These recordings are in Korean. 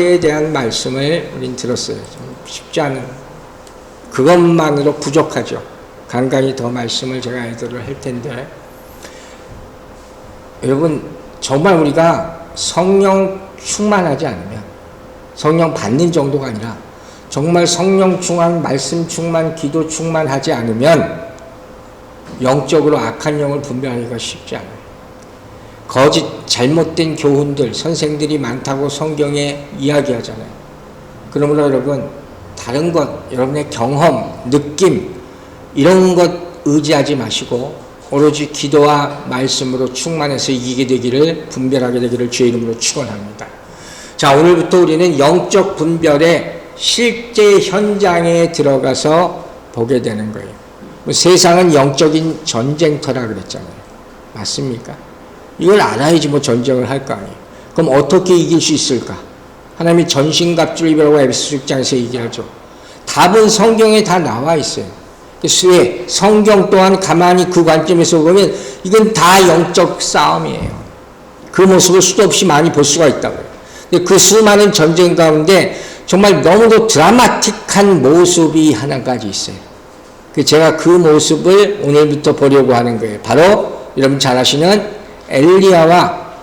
에 대한 말씀을 우린 들었어요. 좀 쉽지 않은, 그것만으로 부족하죠. 간간히 더 말씀을 제가 애들을 할 텐데, 여러분 정말 우리가 성령 충만하지 않으면, 성령 받는 정도가 아니라 정말 성령 충만, 말씀 충만, 기도 충만하지 않으면 영적으로 악한 영을 분별하기가 쉽지 않아요. 거짓 잘못된 교훈들, 선생들이 많다고 성경에 이야기하잖아요. 그러므로 여러분, 다른 것, 여러분의 경험, 느낌, 이런 것 의지하지 마시고 오로지 기도와 말씀으로 충만해서 이기게 되기를, 분별하게 되기를 주의 이름으로 축원합니다. 자, 오늘부터 우리는 영적 분별의 실제 현장에 들어가서 보게 되는 거예요. 세상은 영적인 전쟁터라 그랬잖아요. 맞습니까? 이걸 알아야지 뭐 전쟁을 할 거 아니에요. 그럼 어떻게 이길 수 있을까? 하나님이 전신갑주의라고 에베소 6장에서 얘기하죠. 답은 성경에 다 나와 있어요. 그래서 성경 또한 가만히 그 관점에서 보면 이건 다 영적 싸움이에요. 그 모습을 수도 없이 많이 볼 수가 있다고요. 근데 그 수많은 전쟁 가운데 정말 너무도 드라마틱한 모습이 하나까지 있어요. 제가 그 모습을 오늘부터 보려고 하는 거예요. 바로 여러분 잘 아시는 엘리야와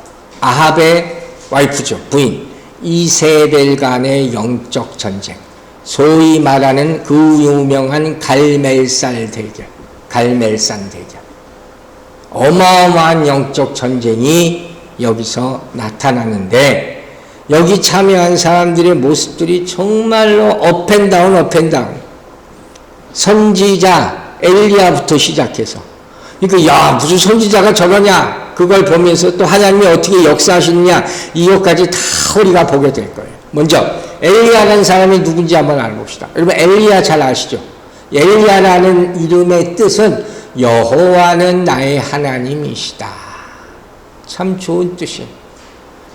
아합의 와이프죠. 부인 이세벨 간의 영적 전쟁, 소위 말하는 그 유명한 갈멜산 대결. 어마어마한 영적 전쟁이 여기서 나타나는데, 여기 참여한 사람들의 모습들이 정말로 업앤다운. 선지자 엘리야부터 시작해서, 그러니까 야, 무슨 선지자가 저러냐, 그걸 보면서 또 하나님이 어떻게 역사하시느냐, 이것까지 다 우리가 보게 될 거예요. 먼저 엘리야라는 사람이 누군지 한번 알아봅시다. 여러분 엘리야 잘 아시죠? 엘리야라는 이름의 뜻은 여호와는 나의 하나님이시다. 참 좋은 뜻이에요.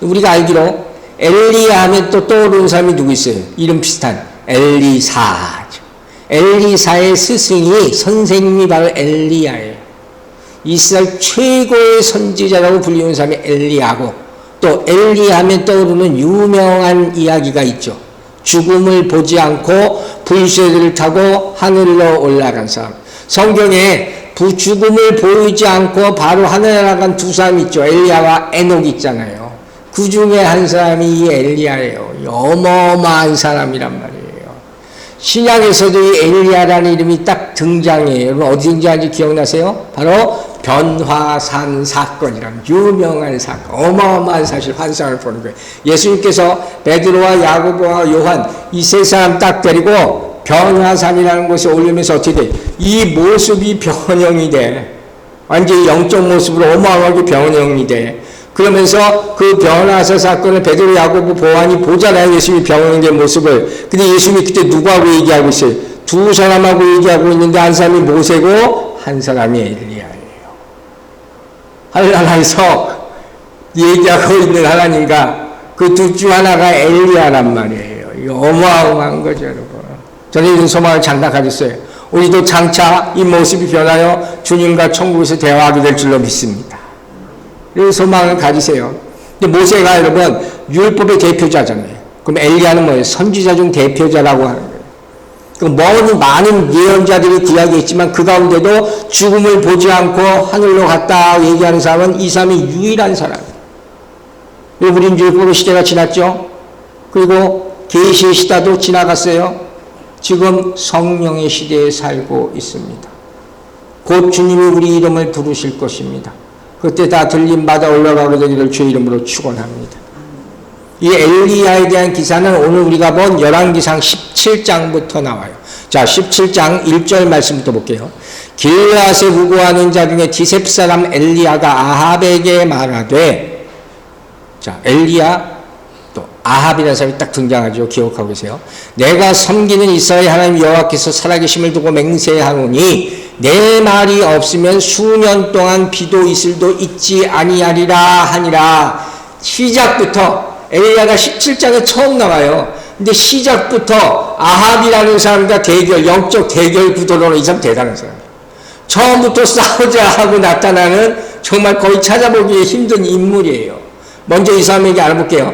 우리가 알기로 엘리야 하면 또 떠오르는 사람이 누구 있어요? 이름 비슷한 엘리사죠. 엘리사의 스승이, 선생님이 바로 엘리야예요. 이스라엘 최고의 선지자라고 불리는 사람이 엘리야고, 또 엘리야 하면 떠오르는 유명한 이야기가 있죠. 죽음을 보지 않고 불새를 타고 하늘로 올라간 사람. 성경에 죽음을 보이지 않고 바로 하늘에 나간 두 사람 있죠. 엘리야와 에녹 있잖아요. 그 중에 한 사람이 이 엘리야예요. 어마어마한 사람이란 말이에요. 신약에서도 이 엘리야라는 이름이 딱 등장해요. 여러분 어디 등장한지 기억나세요? 바로 변화산 사건이라는 유명한 사건, 어마어마한 사실, 환상을 보는 거예요. 예수님께서 베드로와 야고보와 요한 이 세 사람 딱 데리고 변화산이라는 곳에 올리면서 어떻게 돼? 이 모습이 변형이 돼. 완전히 영적 모습으로 어마어마하게 변형이 돼. 그러면서 그 변화산 사건을 베드로, 야고보, 보안이 보잖아요. 예수님이 변형된 모습을. 근데 예수님이 그때 누구하고 얘기하고 있어요? 두 사람하고 얘기하고 있는데 한 사람이 모세고 한 사람이 엘리야예요. 하늘나라에서 얘기하고 있는 하나님과 그 둘 중 하나가 엘리야란 말이에요. 이거 어마어마한 거죠, 여러분. 저는 이런 소망을 장담하겠어요. 우리도 장차 이 모습이 변하여 주님과 천국에서 대화하게 될 줄로 믿습니다. 이런 소망을 가지세요. 근데 모세가 여러분 율법의 대표자잖아요. 그럼 엘리야는 뭐예요? 선지자 중 대표자라고 하는 거예요. 많은 예언자들이 이야기했지만 그 가운데도 죽음을 보지 않고 하늘로 갔다 얘기하는 사람은 이 사람이 유일한 사람이에요. 우리는 율법의 시대가 지났죠. 그리고 계시의 시대도 지나갔어요. 지금 성령의 시대에 살고 있습니다. 곧 주님이 우리 이름을 부르실 것입니다. 그때 다 들림받아 올라가게 되기를 주의 이름으로 축원합니다. 이 엘리야에 대한 기사는 오늘 우리가 본 열왕기상 17장부터 나와요. 자, 17장 1절 말씀부터 볼게요. 길앗에 우고하는 자 중에 디셉 사람 엘리야가 아합에게 말하되, 자, 엘리야 또 아합이라는 사람이 딱 등장하죠. 기억하고 계세요. 내가 섬기는 이스라엘 하나님 여호와께서 살아계심을 두고 맹세하노니 내 말이 없으면 수년 동안 비도 이슬도 있지 아니하리라 하니라. 시작부터 엘리야가 17장에 처음 나와요. 근데 시작부터 아합이라는 사람과 대결, 영적 대결 구도로 이 사람 대단한 사람이에요. 처음부터 싸우자 하고 나타나는 정말 거의 찾아보기 힘든 인물이에요. 먼저 이 사람에게 알아볼게요.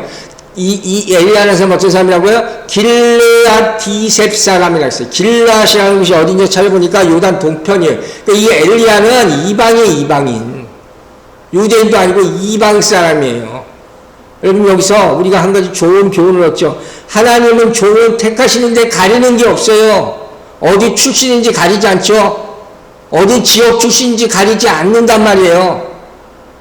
이 엘리야라는 사람 어떤 사람이라고요? 길르앗 디셉 사람이라고 했어요. 길르앗이라는 곳이 어딘지 찾아보니까 요단 동편이에요. 그러니까 이 엘리야는 이방인. 유대인도 아니고 이방 사람이에요. 여러분, 여기서 우리가 한 가지 좋은 교훈을 얻죠. 하나님은 종을 택하시는데 가리는 게 없어요. 어디 출신인지 가리지 않죠. 어디 지역 출신인지 가리지 않는단 말이에요.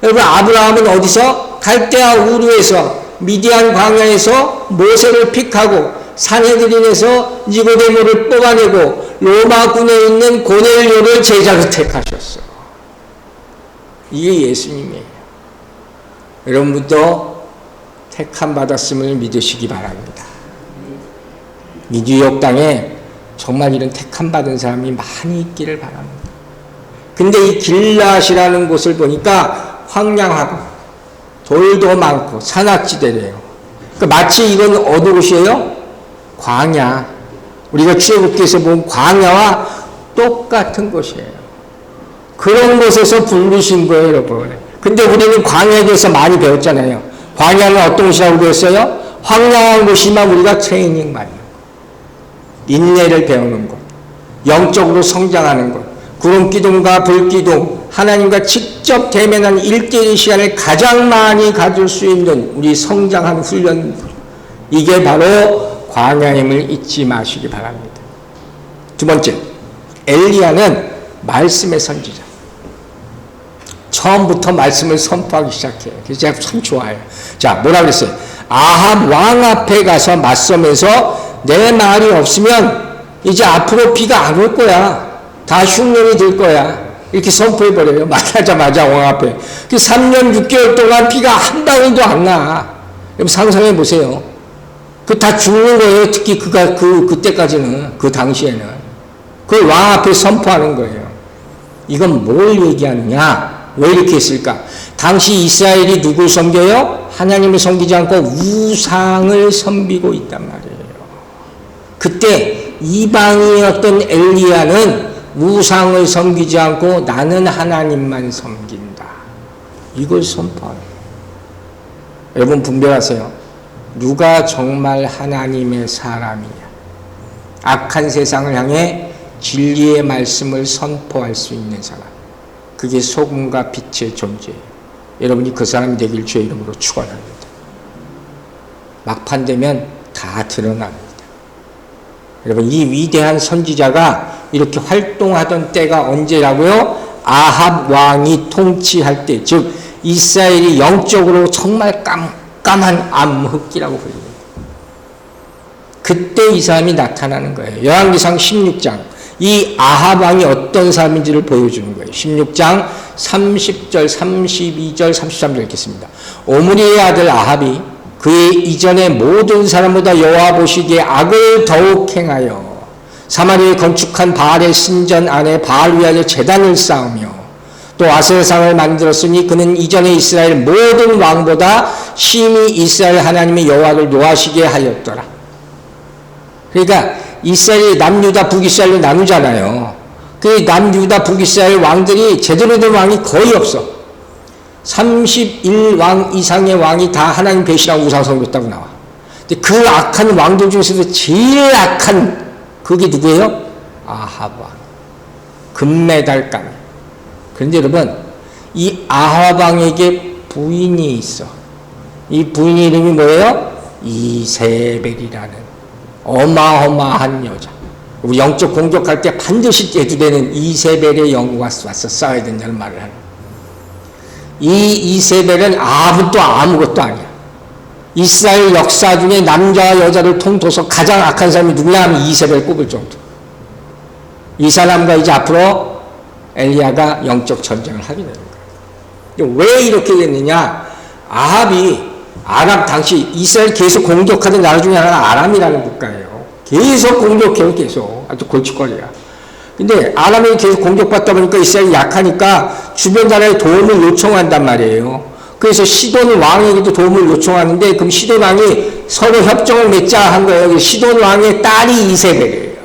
여러분, 아브라함은 어디서? 갈대아 우르에서, 미디안 광야에서 모세를 픽하고 산헤드린에서 니고데모를 뽑아내고 로마군에 있는 고넬료를 제자로 택하셨어. 이게 예수님이에요. 여러분도 택함 받았음을 믿으시기 바랍니다. 이 뉴욕 땅에 정말 이런 택함 받은 사람이 많이 있기를 바랍니다. 근데 이 길앗이라는 곳을 보니까 황량하고 돌도 많고 산악지대래요. 그러니까 마치 이건 어느 곳이에요? 광야. 우리가 출애굽기에서 본 광야와 똑같은 곳이에요. 그런 곳에서 부르신 거예요, 여러분. 근데 우리는 광야에 대해서 많이 배웠잖아요. 광야는 어떤 곳이라고 배웠어요? 황량한 곳이만 우리가 트레이닝 받는 것. 인내를 배우는 것. 영적으로 성장하는 것. 구름기둥과 불기둥, 하나님과 직접 대면하는 1대1 시간을 가장 많이 가질 수 있는 우리 성장하는 훈련. 이게 바로 광야임을 잊지 마시기 바랍니다. 두 번째, 엘리야는 말씀의 선지자. 처음부터 말씀을 선포하기 시작해요. 그래서 제가 참 좋아요. 자, 뭐라 그랬어요? 아합 왕 앞에 가서 맞서면서 내 말이 없으면 이제 앞으로 비가 안 올 거야. 다 흉년이 될 거야. 이렇게 선포해버려요. 만나자마자 왕 앞에. 그 3년 6개월 동안 비가 한 방울도 안 나. 여러분 상상해 보세요. 그 다 죽는 거예요. 특히 그때까지는, 그 당시에는. 그 왕 앞에 선포하는 거예요. 이건 뭘 얘기하느냐? 왜 이렇게 했을까? 당시 이스라엘이 누굴 섬겨요? 하나님을 섬기지 않고 우상을 섬기고 있단 말이에요. 그때 이방인이었던 엘리야는 우상을 섬기지 않고 나는 하나님만 섬긴다. 이걸 선포해요. 여러분 분별하세요. 누가 정말 하나님의 사람이냐? 악한 세상을 향해 진리의 말씀을 선포할 수 있는 사람. 그게 소금과 빛의 존재예요. 여러분이 그 사람이 되길 주의 이름으로 축원합니다. 막판 되면 다 드러납니다. 여러분 이 위대한 선지자가 이렇게 활동하던 때가 언제라고요? 아합 왕이 통치할 때, 즉 이스라엘이 영적으로 정말 깜깜한 암흑기라고 불립니다. 그때 이 사람이 나타나는 거예요. 열왕기상 16장. 이 아합 왕이 어떤 사람인지를 보여주는 거예요. 16장 30절, 32절, 33절 읽겠습니다. 오므리의 아들 아합이 그의 이전의 모든 사람보다 여호와 보시기에 악을 더욱 행하여 사마리아에 건축한 바알의 신전 안에 바알 위하여 제단을 쌓으며 또 아세라상을 만들었으니 그는 이전에 이스라엘 모든 왕보다 심히 이스라엘 하나님의 여호와를 노하시게 하였더라. 그러니까 이스라엘이 남유다 북이스라엘로 나누잖아요. 그 남유다 북이스라엘 왕들이 제대로 된 왕이 거의 없어. 31왕 이상의 왕이 다 하나님 배신하고 우상 섬겼다고 나와. 근데 그 악한 왕들 중에서도 제일 악한 그게 누구예요? 아합 왕. 금메달감. 그런데 여러분 이 아합 왕에게 부인이 있어. 이 부인의 이름이 뭐예요? 이세벨이라는 어마어마한 여자. 우리 영적 공격할 때 반드시 대두되는 이세벨의 영구가 와서 싸워야 된다는 말을 하는. 이 이세벨은 아무것도 아니야. 이스라엘 역사 중에 남자와 여자를 통틀어서 가장 악한 사람이 누구냐 하면 이세벨 꼽을 정도. 이 사람과 이제 앞으로 엘리야가 영적 전쟁을 하게 되는 거예요. 왜 이렇게 됐느냐? 아합이 아람 당시 이스라엘 계속 공격하던 나라 중에 하나가 아람이라는 국가예요. 계속 공격해요. 계속. 아주 골칫거리야. 근데 아람이 계속 공격받다 보니까 이스라엘이 약하니까 주변 나라에 도움을 요청한단 말이에요. 그래서 시돈 왕에게도 도움을 요청하는데 그럼 시돈 왕이 서로 협정을 맺자 한 거예요. 시돈 왕의 딸이 이세벨이에요.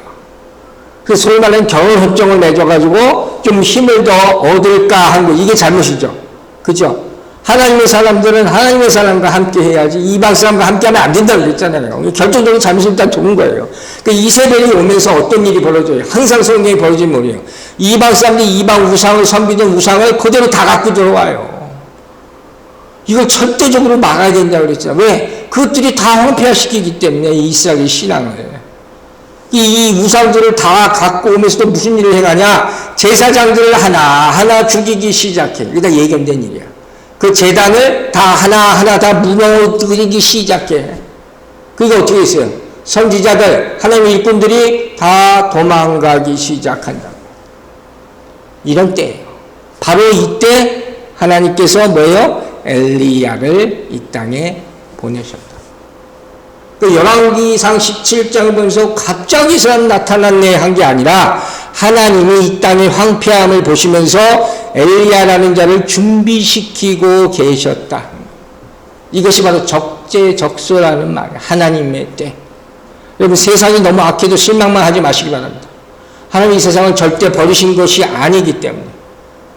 그래서 소위 말하는 결혼 협정을 맺어가지고 좀 힘을 더 얻을까 한 거. 이게 잘못이죠. 그죠? 하나님의 사람들은 하나님의 사람과 함께 해야지 이방 사람과 함께 하면 안 된다고 그랬잖아요. 결정적으로 잘못을 다 도는 거예요. 그러니까 이세벨이 오면서 어떤 일이 벌어져요? 항상 성경에 벌어진 뭐예요? 이방 사람들이 이방 우상을 섬기던 우상을 그대로 다 갖고 들어와요. 이걸 절대적으로 막아야 된다고 그랬잖아요. 왜? 그것들이 다 황폐화시키기 때문에 이스라엘 신앙을. 이 우상들을 다 갖고 오면서도 무슨 일을 해가냐? 제사장들을 하나하나 죽이기 시작해. 이게 다 예견된 일이야. 그 제단을 다 하나하나 다 무너뜨리기 시작해. 그게 어떻게 있어요? 선지자들, 하나님의 일꾼들이 다 도망가기 시작한다. 이런 때예요. 바로 이때 하나님께서 뭐예요? 엘리야를 이 땅에 보내셨다. 그 열왕기상 17장을 보면서 갑자기 사람 나타났네 한 게 아니라 하나님이 이 땅의 황폐함을 보시면서 엘리야라는 자를 준비시키고 계셨다. 이것이 바로 적재적소라는 말이에요. 하나님의 때. 여러분 세상이 너무 악해도 실망만 하지 마시기 바랍니다. 하나님이 이 세상을 절대 버리신 것이 아니기 때문에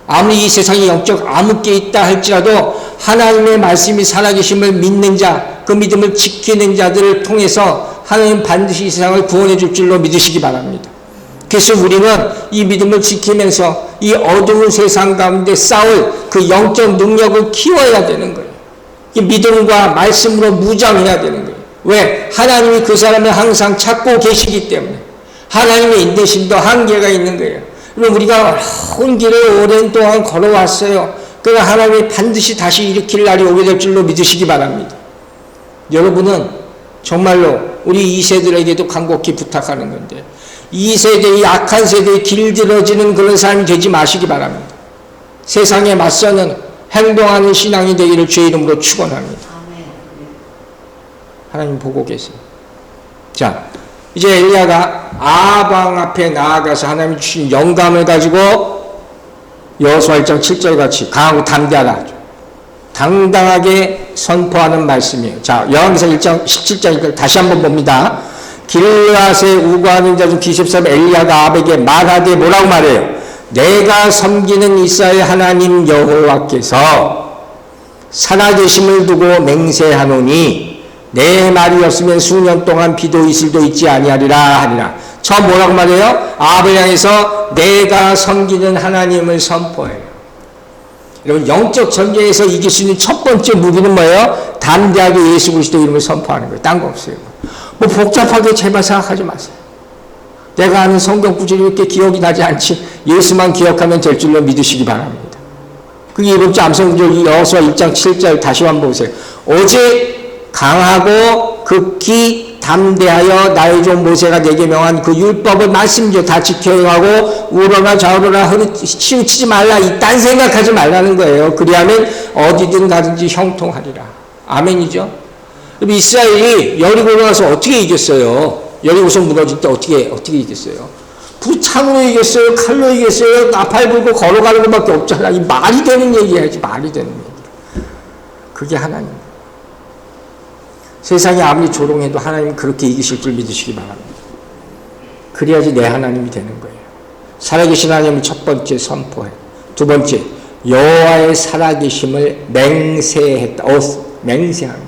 아무리 이 세상에 영적 암흑게 있다 할지라도 하나님의 말씀이 살아계심을 믿는 자, 그 믿음을 지키는 자들을 통해서 하나님 반드시 이 세상을 구원해 줄 줄로 믿으시기 바랍니다. 그래서 우리는 이 믿음을 지키면서 이 어두운 세상 가운데 싸울 그 영적 능력을 키워야 되는 거예요. 이 믿음과 말씀으로 무장해야 되는 거예요. 왜? 하나님이 그 사람을 항상 찾고 계시기 때문에 하나님의 인내심도 한계가 있는 거예요. 그럼 우리가 온 길을 오랜 동안 걸어왔어요. 그러나 하나님이 반드시 다시 일으킬 날이 오게 될 줄로 믿으시기 바랍니다. 여러분은 정말로 우리 2세들에게도 간곡히 부탁하는 건데 이 세대의 악한 세대에 길들여지는 그런 삶이 되지 마시기 바랍니다. 세상에 맞서는 행동하는 신앙이 되기를 주의 이름으로 축원합니다. 하나님 보고 계세요. 자, 이제 엘리야가 아방 앞에 나아가서 하나님이 주신 영감을 가지고 여호수아 1장 7절 같이 강하고 담대하라 당당하게 선포하는 말씀이에요. 자, 열왕기상 1장 17절 다시 한번 봅니다. 길앗에 우거하는 자 중 기십사람 엘리야가 아합에게 말하되 뭐라고 말해요? 내가 섬기는 이스라엘 하나님 여호와께서 살아계심을 두고 맹세하노니 내 말이 없으면 수년 동안 비도 이슬도 있지 아니하리라 하니라. 처음 뭐라고 말해요? 아합을 향해서 내가 섬기는 하나님을 선포해요. 여러분 영적 전쟁에서 이길 수 있는 첫 번째 무기는 뭐예요? 담대하게 예수 그리스도 이름을 선포하는 거예요. 딴 거 없어요. 뭐 복잡하게 제발 생각하지 마세요. 내가 아는 성경 구절이 이렇게 기억이 나지 않지 예수만 기억하면 될 줄로 믿으시기 바랍니다. 그게 이번 주 암송 구절 여호수아 1장 7절 다시 한번 보세요. 오직 강하고 극히 담대하여 나의 종 모세가 내게 명한 그 율법을 말씀이죠. 다 지켜 행하고 우러나 좌우러나 치우치지 말라 이딴 생각하지 말라는 거예요. 그리하면 어디든 가든지 형통하리라. 아멘이죠. 이스라엘이 여리고로 가서 어떻게 이겼어요? 여리고성 무너질 때 어떻게 이겼어요? 불창으로 이겼어요? 칼로 이겼어요? 나팔 불고 걸어가는 것밖에 없잖아. 이 말이 되는 얘기야지. 말이 되는 얘기. 그게 하나님. 세상이 아무리 조롱해도 하나님 그렇게 이기실 줄 믿으시기 바랍니다. 그래야지 내 하나님이 되는 거예요. 살아계신 하나님을 첫 번째 선포해. 두 번째, 여호와의 살아계심을 맹세했다. 맹세한 거예요.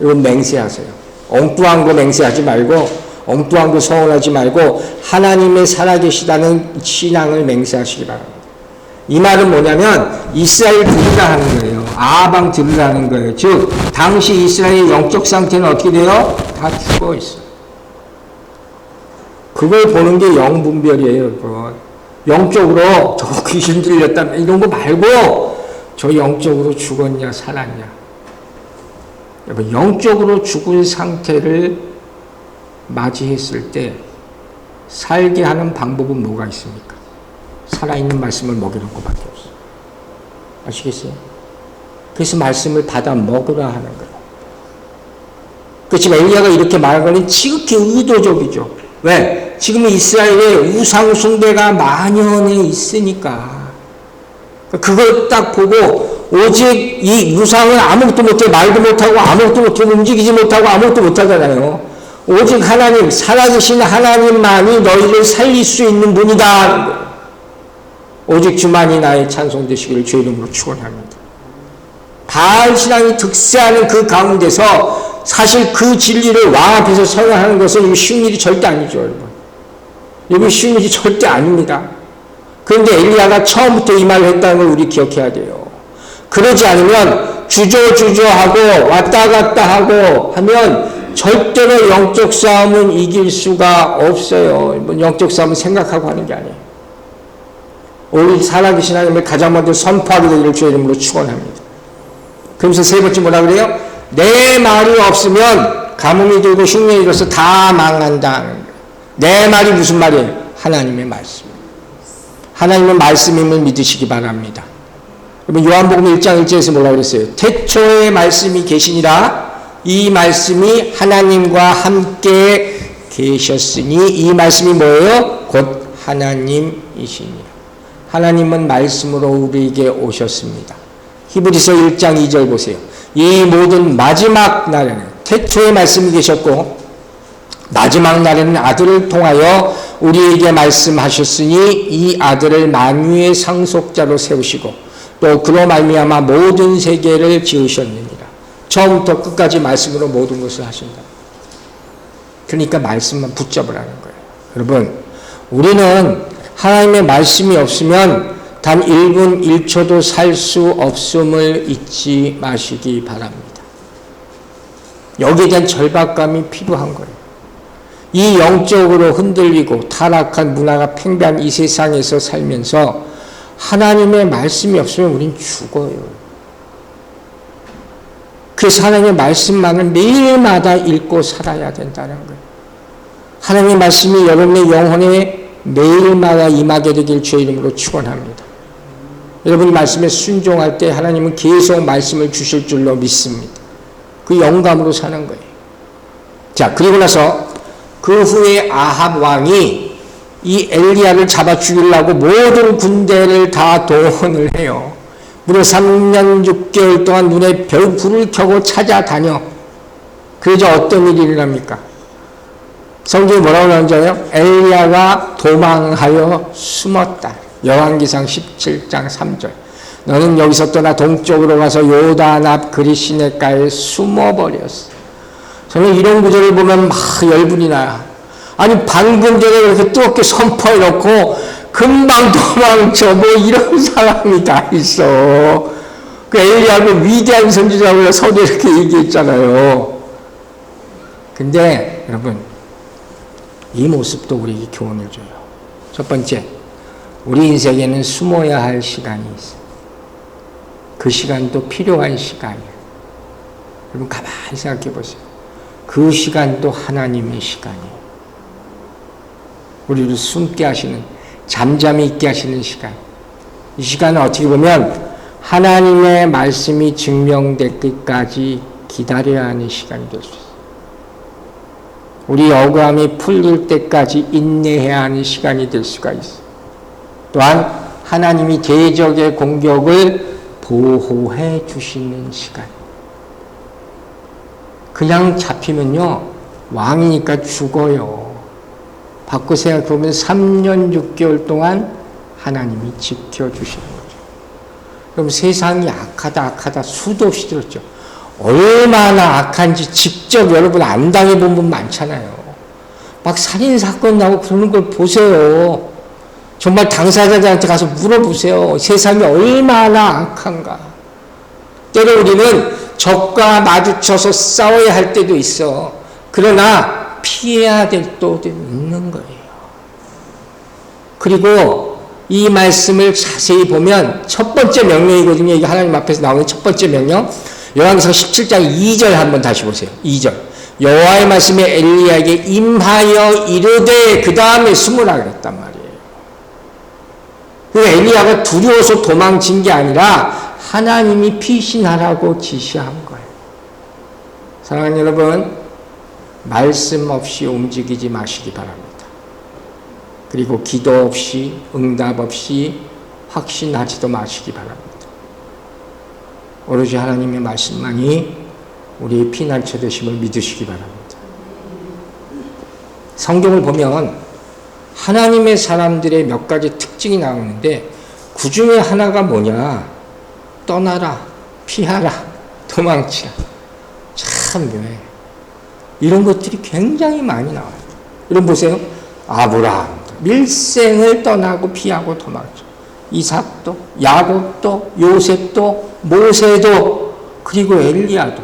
이건 맹세하세요. 엉뚱한 거 맹세하지 말고 엉뚱한 거 소원하지 말고 하나님의 살아계시다는 신앙을 맹세하시기 바랍니다. 이 말은 뭐냐면 이스라엘 들으라 하는 거예요. 아방 들으라는 거예요. 즉 당시 이스라엘의 영적 상태는 어떻게 돼요? 다 죽어 있어요. 그걸 보는 게 영분별이에요. 여러분. 영적으로 저 귀신 들렸다 이런 거 말고 저 영적으로 죽었냐 살았냐. 여러분 영적으로 죽은 상태를 맞이했을 때 살게 하는 방법은 뭐가 있습니까? 살아있는 말씀을 먹이는 것밖에 없어요. 아시겠어요? 그래서 말씀을 받아 먹으라 하는 거예요. 그렇지만 엘리야가 이렇게 말한 거는 지극히 의도적이죠. 왜? 지금 이스라엘에 우상 숭배가 만연해 있으니까 그걸 딱 보고 오직 이 우상은 아무것도 못해 말도 못하고 아무것도 못해 움직이지 못하고 아무것도 못하잖아요. 오직 하나님 살아계신 하나님만이 너희를 살릴 수 있는 분이다. 오직 주만이 나의 찬송되시기를 주의 이름으로 축원합니다. 바알 신앙이 득세하는 그 가운데서 사실 그 진리를 왕 앞에서 선언하는 것은 이거 쉬운 일이 절대 아니죠, 여러분. 이거 쉬운 일이 절대 아닙니다. 그런데 엘리야가 처음부터 이 말을 했다는 걸 우리 기억해야 돼요. 그러지 않으면 주저주저하고 왔다 갔다 하고 하면 절대로 영적 싸움은 이길 수가 없어요. 영적 싸움은 생각하고 하는 게 아니에요. 우리 살아계신 하나님을 가장 먼저 선포하게 되기를 주의 이름으로 축원합니다. 그러면서 세 번째 뭐라 그래요? 내 말이 없으면 가뭄이 들고 흉년이 들어서 다 망한다. 내 말이 무슨 말이에요? 하나님의 말씀. 하나님의 말씀임을 믿으시기 바랍니다. 여러분 요한복음 1장 1절에서 뭐라고 그랬어요? 태초에 말씀이 계시니라. 이 말씀이 하나님과 함께 계셨으니 이 말씀이 뭐예요? 곧 하나님이시니라. 하나님은 말씀으로 우리에게 오셨습니다. 히브리서 1장 2절 보세요. 이 모든 마지막 날에는 태초에 말씀이 계셨고 마지막 날에는 아들을 통하여 우리에게 말씀하셨으니 이 아들을 만유의 상속자로 세우시고 또 그로 말미암아 모든 세계를 지으셨느니라. 처음부터 끝까지 말씀으로 모든 것을 하신다. 그러니까 말씀만 붙잡으라는 거예요. 여러분 우리는 하나님의 말씀이 없으면 단 1분 1초도 살 수 없음을 잊지 마시기 바랍니다. 여기에 대한 절박감이 필요한 거예요. 이 영적으로 흔들리고 타락한 문화가 팽배한 이 세상에서 살면서 하나님의 말씀이 없으면 우린 죽어요. 그래서 하나님의 말씀만을 매일마다 읽고 살아야 된다는 거예요. 하나님의 말씀이 여러분의 영혼에 매일마다 임하게 되길 주의 이름으로 축원합니다. 여러분이 말씀에 순종할 때 하나님은 계속 말씀을 주실 줄로 믿습니다. 그 영감으로 사는 거예요. 자, 그리고 나서 그 후에 아합 왕이 이 엘리야를 잡아 죽이려고 모든 군대를 다 동원을 해요. 무려 3년 6개월 동안 눈에 불을 켜고 찾아다녀. 그러자 어떤 일이 일어납니까? 성경에 뭐라고 나오는지 알아요? 엘리야가 도망하여 숨었다. 열왕기상 17장 3절. 너는 여기서 떠나 동쪽으로 가서 요단 앞 그리시네가에 숨어버렸어. 저는 이런 구절을 보면 막 열분이 나요. 아니 방금 전에 그렇게 뜨겁게 선포해놓고 금방 도망쳐. 뭐 이런 사람이 다 있어. 그 엘리야는 위대한 선지자라고 서두에 이렇게 얘기했잖아요. 근데 여러분 이 모습도 우리에게 교훈을 줘요. 첫 번째, 우리 인생에는 숨어야 할 시간이 있어. 그 시간도 필요한 시간이에요. 여러분 가만히 생각해 보세요. 그 시간도 하나님의 시간이에요. 우리를 숨게 하시는, 잠잠히 있게 하시는 시간. 이 시간은 어떻게 보면 하나님의 말씀이 증명될 때까지 기다려야 하는 시간이 될 수 있어요. 우리 억울함이 풀릴 때까지 인내해야 하는 시간이 될 수가 있어요. 또한 하나님이 대적의 공격을 보호해 주시는 시간. 그냥 잡히면요 왕이니까 죽어요. 바꿔 생각해보면 3년 6개월 동안 하나님이 지켜주시는 거죠. 그럼 세상이 악하다 수도 없이 들었죠. 얼마나 악한지 직접 여러분 안 당해본 분 많잖아요. 막 살인사건 나고 그러는 걸 보세요. 정말 당사자들한테 가서 물어보세요. 세상이 얼마나 악한가. 때로 우리는 적과 마주쳐서 싸워야 할 때도 있어. 그러나 피해야 될 때도 있는 거예요. 그리고 이 말씀을 자세히 보면 첫 번째 명령이거든요. 이게 하나님 앞에서 나오는 첫 번째 명령. 열왕기상 17장 2절 한번 다시 보세요. 2절. 여호와의 말씀에 엘리야에게 임하여 이르되 그 다음에 숨으라 그랬단 말이에요. 그 엘리야가 두려워서 도망친 게 아니라 하나님이 피신하라고 지시한 거예요. 사랑하는 여러분, 말씀 없이 움직이지 마시기 바랍니다. 그리고 기도 없이 응답 없이 확신하지도 마시기 바랍니다. 오로지 하나님의 말씀만이 우리의 피난처 되심을 믿으시기 바랍니다. 성경을 보면 하나님의 사람들의 몇 가지 특징이 나오는데 그 중에 하나가 뭐냐? 떠나라, 피하라. 도망치라. 참 묘해. 이런 것들이 굉장히 많이 나와요. 여러분 보세요. 아브라함 밀생을 떠나고 피하고 도망쳐. 이삭도, 야곱도, 요셉도, 모세도, 그리고 엘리야도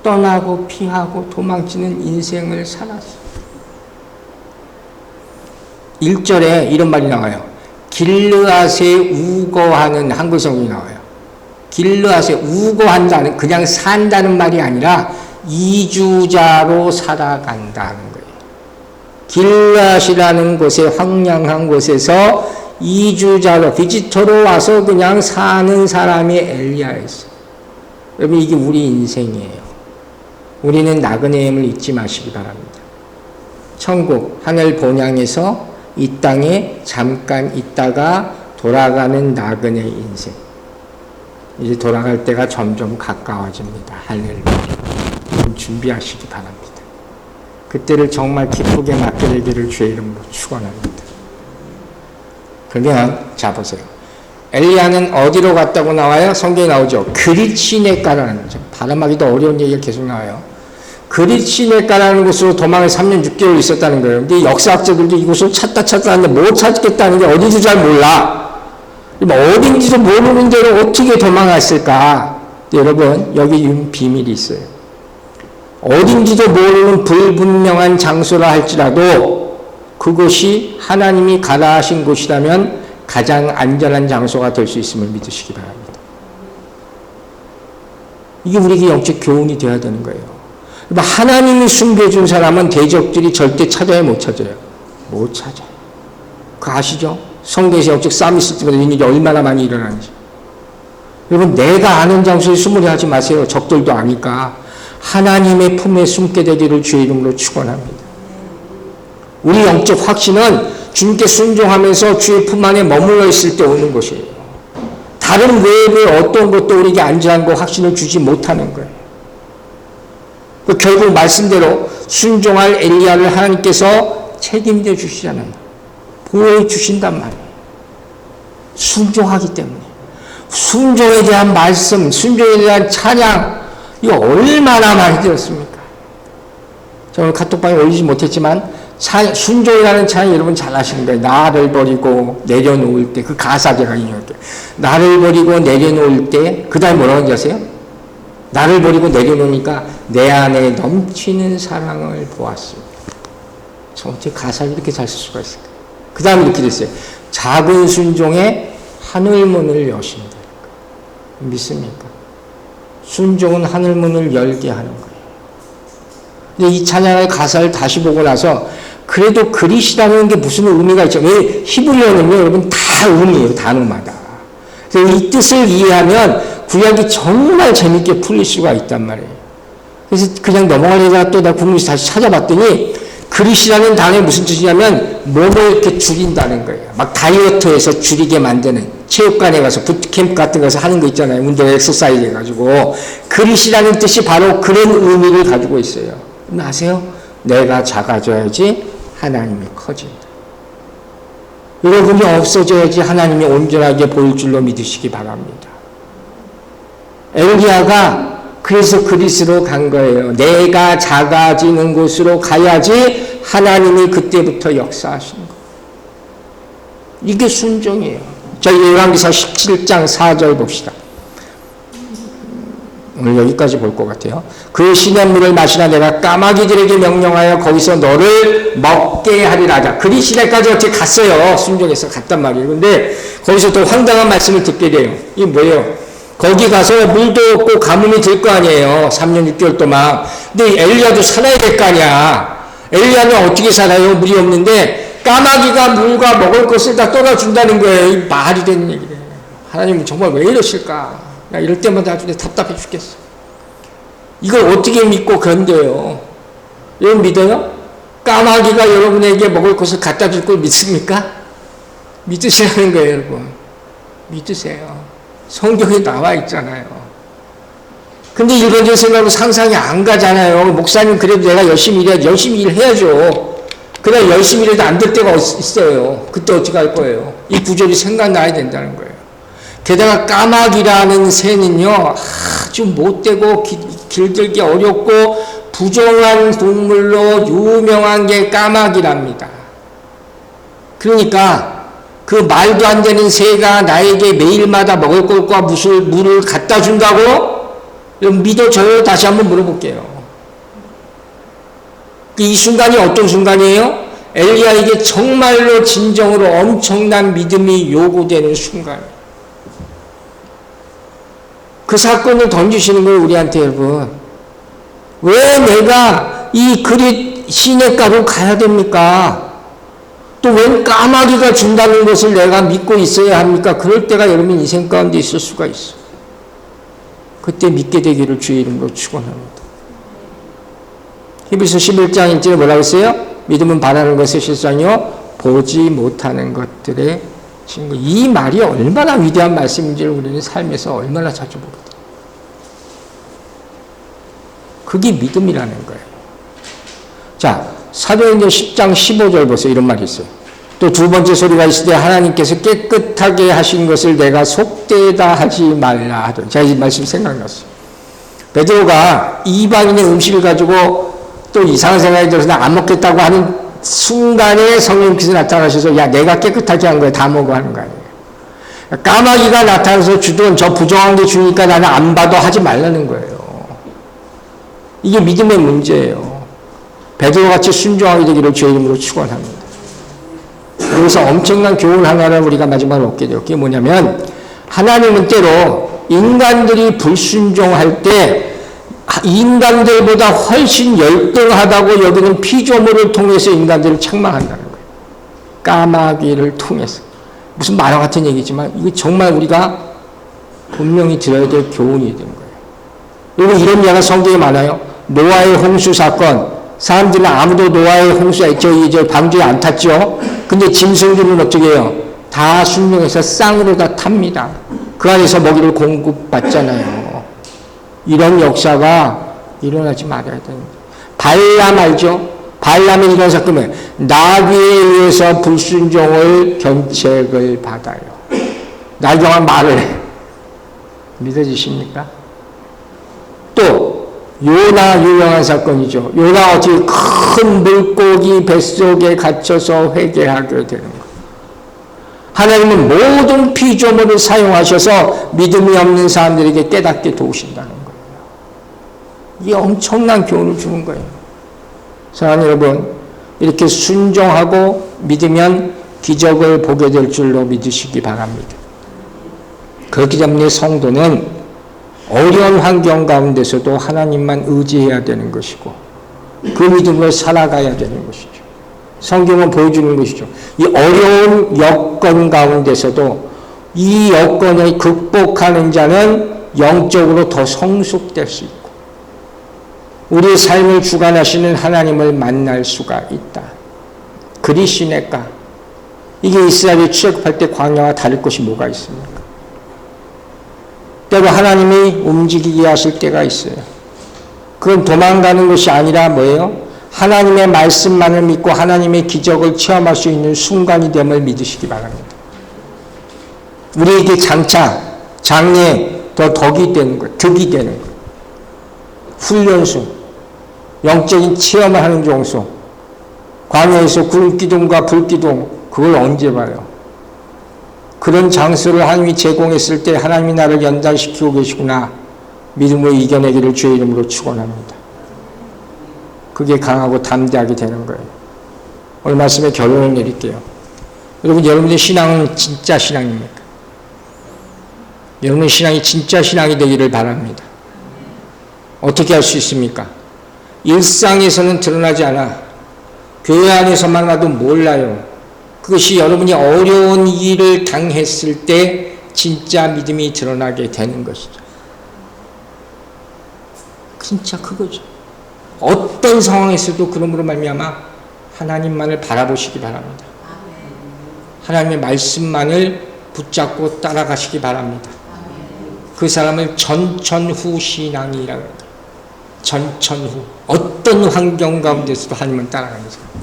떠나고 피하고 도망치는 인생을 살았어. 1절에 이런 말이 나와요. 길르앗에 우거하는, 한글 성경이 나와요. 길르앗에 우거한다는, 그냥 산다는 말이 아니라 이주자로 살아간다는 거예요. 길르앗이라는 곳에, 황량한 곳에서 이주자로, 비지터로 와서 그냥 사는 사람이 엘리야였어요. 여러분, 이게 우리 인생이에요. 우리는 나그네임을 잊지 마시기 바랍니다. 천국, 하늘 본향에서 이 땅에 잠깐 있다가 돌아가는 나그네 인생. 이제 돌아갈 때가 점점 가까워집니다. 할렐루야. 준비하시기 바랍니다. 그때를 정말 기쁘게 맞게 되기를 주의 이름으로 축원합니다. 그러면 자 보세요. 엘리야는 어디로 갔다고 나와요? 성경에 나오죠. 그릿시네가라는 거죠. 발음하기도 어려운 얘기가 계속 나와요. 그릿시네가라는 곳으로 도망을 3년 6개월 있었다는 거예요. 근데 역사학자들도 이곳을 찾다 하는데 못 찾겠다는 게 어딘지 잘 몰라. 어딘지도 모르는 대로 어떻게 도망갔을까? 여러분, 여기 비밀이 있어요. 어딘지도 모르는 불분명한 장소라 할지라도 그곳이 하나님이 가라 하신 곳이라면 가장 안전한 장소가 될 수 있음을 믿으시기 바랍니다. 이게 우리에게 영적 교훈이 되어야 되는 거예요. 하나님이 숨겨준 사람은 대적들이 절대 찾아야 못 찾아요. 못 찾아요. 그거 아시죠? 성경에서 영적 싸움이 있을 때마다 이런 일이 얼마나 많이 일어나는지. 여러분, 내가 아는 장소에 숨으려 하지 마세요. 적들도 아니까. 하나님의 품에 숨게 되기를 주의 이름으로 축원합니다. 우리 영적 확신은 주님께 순종하면서 주의 품 안에 머물러 있을 때 오는 것이에요. 다른 외부의 어떤 것도 우리에게 안전한 거 확신을 주지 못하는 거예요. 결국 말씀대로 순종할 엘리야를 하나님께서 책임져 주시잖아요. 보호해 주신단 말이에요. 순종하기 때문에. 순종에 대한 말씀, 순종에 대한 찬양, 이거 얼마나 많이 들었습니까? 저는 카톡방에 올리지 못했지만 순종이라는 찬양 여러분 잘 아시는 거예요. 나를 버리고 내려놓을 때, 그 가사 제가 인용할게요. 나를 버리고 내려놓을 때, 그 다음에 뭐라고 하는지 아세요? 나를 버리고 내려놓으니까 내 안에 넘치는 사랑을 보았습니다. 저 어떻게 가사를 이렇게 잘 쓸 수가 있을까? 그 다음에 이렇게 됐어요. 작은 순종에 하늘문을 여신다. 믿습니까? 순종은 하늘문을 열게 하는 거예요. 근데 이 찬양의 가사를 다시 보고 나서 그래도 그릿이라는 게 무슨 의미가 있죠? 왜 히브리어는요, 여러분 다 의미예요, 단어마다. 그래서 이 뜻을 이해하면 구약이 정말 재밌게 풀릴 수가 있단 말이에요. 그래서 그냥 넘어가려다가 또 나 궁금해서 다시 찾아봤더니 그릿이라는 단어의 무슨 뜻이냐면 몸을 이렇게 줄인다는 거예요. 막 다이어트해서 줄이게 만드는, 체육관에 가서 부트캠프 같은 거에서 하는 거 있잖아요. 운동 엑서사이즈 해가지고. 그릿이라는 뜻이 바로 그런 의미를 가지고 있어요. 아세요? 내가 작아져야지 하나님이 커진다. 여러분이 없어져야지 하나님이 온전하게 보일 줄로 믿으시기 바랍니다. 엘리야가 그래서 그릿으로 간 거예요. 내가 작아지는 곳으로 가야지 하나님이 그때부터 역사하시는 거예요. 이게 순종이에요. 자, 열왕기사 17장 4절 봅시다. 오늘 여기까지 볼 것 같아요. 그 시냇물을 마시라. 내가 까마귀들에게 명령하여 거기서 너를 먹게 하리라. 자, 그릿시내까지 어떻게 갔어요. 순종해서 갔단 말이에요. 근데 거기서 또 황당한 말씀을 듣게 돼요. 이게 뭐예요? 거기 가서 물도 없고 가뭄이 들 거 아니에요. 3년 6개월 동안. 근데 엘리야도 살아야 될 거 아니야. 엘리야는 어떻게 살아요? 물이 없는데 까마귀가 물과 먹을 것을 다 떠나준다는 거예요. 이 말이 되는 얘기예요. 하나님은 정말 왜 이러실까? 나 이럴 때마다 아주 답답해 죽겠어. 이걸 어떻게 믿고 견뎌요? 여러분 믿어요? 까마귀가 여러분에게 먹을 것을 갖다 줄 걸 믿습니까? 믿으시라는 거예요, 여러분. 믿으세요. 성경에 나와 있잖아요. 근데 일반적인 생각으로 상상이 안 가잖아요. 목사님 그래도 내가 열심히 일해야죠. 그냥 열심히 일해도 안 될 때가 있어요. 그때 어떻게 할 거예요? 이 구절이 생각나야 된다는 거예요. 게다가 까마귀라는 새는요, 아주 못되고 길들기 어렵고 부정한 동물로 유명한 게 까마귀랍니다. 그러니까 그 말도 안 되는 새가 나에게 매일마다 먹을 것과 물을 갖다 준다고? 믿어져요? 다시 한번 물어볼게요. 이 순간이 어떤 순간이에요? 엘리야에게 정말로 진정으로 엄청난 믿음이 요구되는 순간이에요. 그 사건을 던지시는 거예요, 우리한테. 여러분, 왜 내가 이 그릿 시냇가로 가야 됩니까? 또 웬 까마귀가 준다는 것을 내가 믿고 있어야 합니까? 그럴 때가 여러분 인생 가운데 있을 수가 있어. 그때 믿게 되기를 주의 이름으로 축원합니다. 히브리서 11장 1절에 뭐라고 했어요? 믿음은 바라는 것의 실상이요 보지 못하는 것들의 증거. 이 말이 얼마나 위대한 말씀인지를 우리는 삶에서 얼마나 자주 보거든요. 그게 믿음이라는 거예요. 자, 사도행전 10장 15절 보세요. 이런 말이 있어요. 또 두 번째 소리가 있을 때 하나님께서 깨끗하게 하신 것을 내가 속되다 하지 말라 하더니. 제가 이 말씀 생각났어요. 베드로가 이방인의 음식을 가지고 또 이상한 생각이 들어서 나 안 먹겠다고 하는 순간에 성령께서 나타나셔서 야 내가 깨끗하게 한 거야 다 먹어 하는 거 아니에요. 까마귀가 나타나서 주던 저 부정한 게 주니까 나는 안 봐도 하지 말라는 거예요. 이게 믿음의 문제예요. 베드로같이 순종하게 되기를 주의 이름으로 축원합니다. 여기서 엄청난 교훈 하나를 우리가 마지막으로 얻게 돼요. 그게 뭐냐면 하나님은 때로 인간들이 불순종할 때 인간들보다 훨씬 열등하다고 여기는 피조물을 통해서 인간들을 책망한다는 거예요. 까마귀를 통해서. 무슨 만화 같은 얘기지만 이거 정말 우리가 분명히 들어야 될 교훈이 되는 거예요. 그리고 이런 예가 성경에 많아요. 노아의 홍수 사건. 사람들은 아무도 노아의 홍수에 저 방주에 안 탔죠. 근데 짐승들은 어떻게 해요? 다 순종해서 쌍으로 다 탑니다. 그 안에서 먹이를 공급받잖아요. 이런 역사가 일어나지 말아야 됩니다. 발람 알죠? 발람이 이런 사건은 나귀에 의해서 불순종을 견책을 받아요. 나귀가 말을 해. 믿어지십니까? 또 요나 유명한 사건이죠. 요나 어떻게 큰 물고기 뱃속에 갇혀서 회개하게 되는 것. 하나님은 모든 피조물을 사용하셔서 믿음이 없는 사람들에게 깨닫게 도우신다는 거예요. 이게 엄청난 교훈을 주는 거예요. 사랑하는 여러분, 이렇게 순종하고 믿으면 기적을 보게 될 줄로 믿으시기 바랍니다. 그렇기 때문에 성도는 어려운 환경 가운데서도 하나님만 의지해야 되는 것이고 그 믿음을 살아가야 되는 것이죠. 성경은 보여주는 것이죠. 이 어려운 여건 가운데서도 이 여건을 극복하는 자는 영적으로 더 성숙될 수 있고 우리의 삶을 주관하시는 하나님을 만날 수가 있다. 그리 시냇가. 이게 이스라엘이 출애굽할 때 광야와 다를 것이 뭐가 있습니까? 때로 하나님이 움직이게 하실 때가 있어요. 그건 도망가는 것이 아니라 뭐예요? 하나님의 말씀만을 믿고 하나님의 기적을 체험할 수 있는 순간이 됨을 믿으시기 바랍니다. 우리에게 장차 장래에 더 덕이 되는 것, 득이 되는 것. 훈련소, 영적인 체험을 하는 장소, 광야에서 굴기둥과 불기둥, 그걸 언제 봐요? 그런 장소를 하나님이 제공했을 때 하나님이 나를 연단시키고 계시구나. 믿음으로 이겨내기를 주의 이름으로 축원합니다. 그게 강하고 담대하게 되는 거예요. 오늘 말씀에 결론을 내릴게요. 여러분, 여러분의 신앙은 진짜 신앙입니까? 여러분의 신앙이 진짜 신앙이 되기를 바랍니다. 어떻게 할 수 있습니까? 일상에서는 드러나지 않아. 교회 안에서만 와도 몰라요. 그것이 여러분이 어려운 일을 당했을 때 진짜 믿음이 드러나게 되는 것이죠. 진짜 그거죠. 어떤 상황에서도 그러므로 말미암아 하나님만을 바라보시기 바랍니다. 하나님의 말씀만을 붙잡고 따라가시기 바랍니다. 그 사람을 전천후 신앙이라고 합니다. 전천후. 어떤 환경 가운데서도 하나님을 따라가는 사람.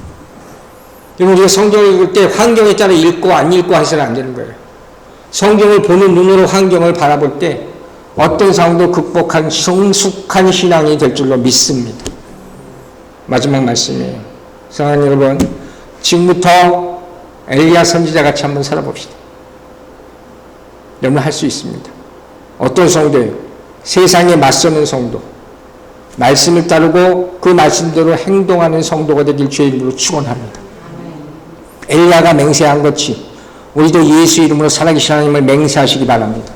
우리가 성경을 읽을 때 환경에 따라 읽고 안 읽고 해서는 안 되는 거예요. 성경을 보는 눈으로 환경을 바라볼 때 어떤 상황도 극복한 성숙한 신앙이 될 줄로 믿습니다. 마지막 말씀이에요. 사랑하는 여러분, 지금부터 엘리야 선지자같이 한번 살아봅시다. 여러분 할 수 있습니다. 어떤 성도예요? 세상에 맞서는 성도, 말씀을 따르고 그 말씀대로 행동하는 성도가 되길 주의 이름으로 축원합니다. 엘리야가 맹세한 것이 우리도 예수 이름으로 살아계신 하나님을 맹세하시기 바랍니다.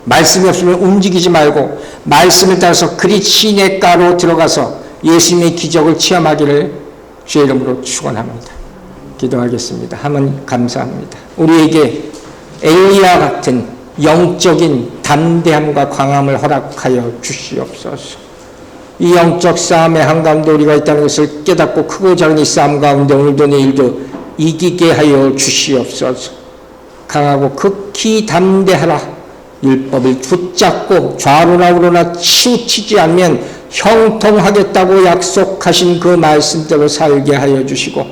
말씀이 없으면 움직이지 말고 말씀을 따라서 그리 시냇가로 들어가서 예수님의 기적을 체험하기를 주의 이름으로 축원합니다. 기도하겠습니다. 하나님 감사합니다. 우리에게 엘리야 같은 영적인 담대함과 강함을 허락하여 주시옵소서. 이 영적 싸움의 한가운데 우리가 있다는 것을 깨닫고 크고 작은 이 싸움 가운데 오늘도 내일도 이기게 하여 주시옵소서. 강하고 극히 담대하라. 율법을 붙잡고 좌로나 우로나 치우치지 않으면 형통하겠다고 약속하신 그 말씀대로 살게 하여 주시고,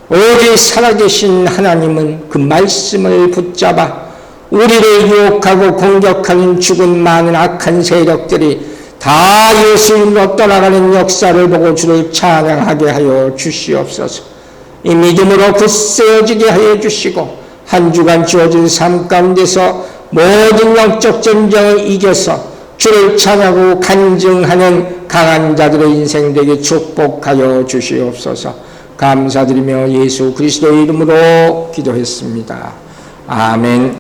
오직 살아계신 하나님은 그 말씀을 붙잡아 우리를 유혹하고 공격하는 죽은 많은 악한 세력들이 다 예수님으로 떠나가는 역사를 보고 주를 찬양하게 하여 주시옵소서. 이 믿음으로 굳세어지게 하여 주시고, 한 주간 주어진 삶 가운데서 모든 영적 전쟁을 이겨서 주를 찬양하고 간증하는 강한 자들의 인생 되게 축복하여 주시옵소서. 감사드리며 예수 그리스도의 이름으로 기도했습니다. 아멘.